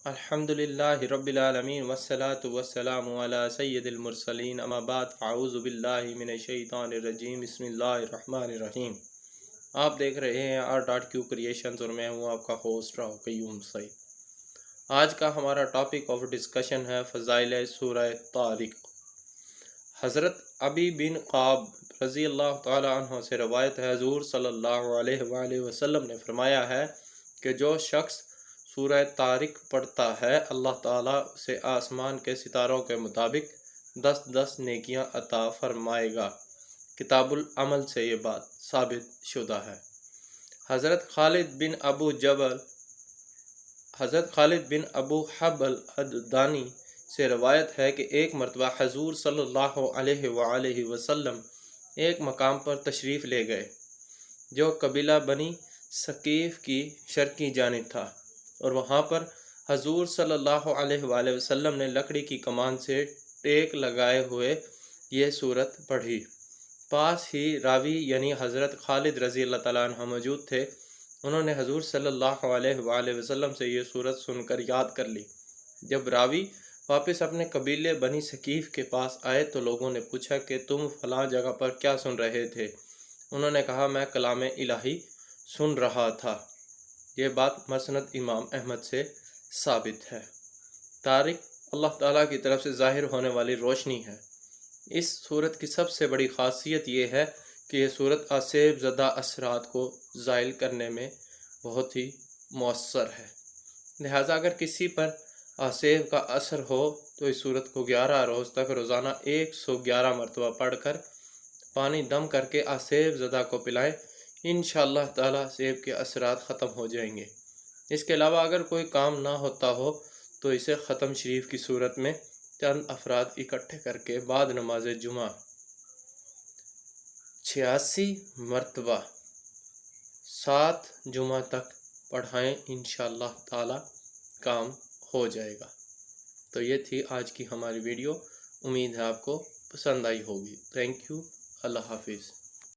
الحمدللہ رب العالمین والصلاة والسلام علی سید المرسلین اما بعد فاعوذ باللہ من الشیطان الرجیم بسم اللہ الرحمن الرحیم۔ آپ دیکھ رہے ہیں R.Q کریشنز اور میں ہوں آپ کا ہوسٹ راؤ قیوم سعید۔ آج کا ہمارا ٹاپک آف ڈسکشن ہے فضائل سورہ طارق۔ حضرت ابی بن قعب رضی اللہ تعالی عنہ سے روایت ہے، حضور صلی اللہ علیہ وآلہ وسلم نے فرمایا ہے کہ جو شخص سورہ طارق پڑھتا ہے اللہ تعالیٰ اسے آسمان کے ستاروں کے مطابق 10 نیکیاں عطا فرمائے گا۔ کتاب العمل سے یہ بات ثابت شدہ ہے۔ حضرت خالد بن ابو حبل الدانی سے روایت ہے کہ ایک مرتبہ حضور صلی اللہ علیہ وآلہ وسلم ایک مقام پر تشریف لے گئے جو قبیلہ بنی ثقیف کی شرقی جانب تھا، اور وہاں پر حضور صلی اللہ علیہ وآلہ وسلم نے لکڑی کی کمان سے ٹیک لگائے ہوئے یہ سورت پڑھی۔ پاس ہی راوی یعنی حضرت خالد رضی اللہ تعالیٰ عنہ موجود تھے۔ انہوں نے حضور صلی اللہ علیہ وآلہ وسلم سے یہ سورت سن کر یاد کر لی۔ جب راوی واپس اپنے قبیلے بنی ثقیف کے پاس آئے تو لوگوں نے پوچھا کہ تم فلاں جگہ پر کیا سن رہے تھے؟ انہوں نے کہا میں کلام الہی سن رہا تھا۔ یہ بات مسند امام احمد سے ثابت ہے۔ طارق اللہ تعالیٰ کی طرف سے ظاہر ہونے والی روشنی ہے۔ اس سورت کی سب سے بڑی خاصیت یہ ہے کہ یہ سورت آسیب زدہ اثرات کو زائل کرنے میں بہت ہی مؤثر ہے۔ لہٰذا اگر کسی پر آسیب کا اثر ہو تو اس سورت کو 11 روز تک روزانہ 111 مرتبہ پڑھ کر پانی دم کر کے آسیب زدہ کو پلائیں، انشاءاللہ تعالیٰ سیب کے اثرات ختم ہو جائیں گے۔ اس کے علاوہ اگر کوئی کام نہ ہوتا ہو تو اسے ختم شریف کی صورت میں چند افراد اکٹھے کر کے بعد نماز جمعہ 86 مرتبہ 7 جمعہ تک پڑھائیں، انشاءاللہ تعالیٰ کام ہو جائے گا۔ تو یہ تھی آج کی ہماری ویڈیو، امید ہے آپ کو پسند آئی ہوگی۔ تھینک یو، اللہ حافظ۔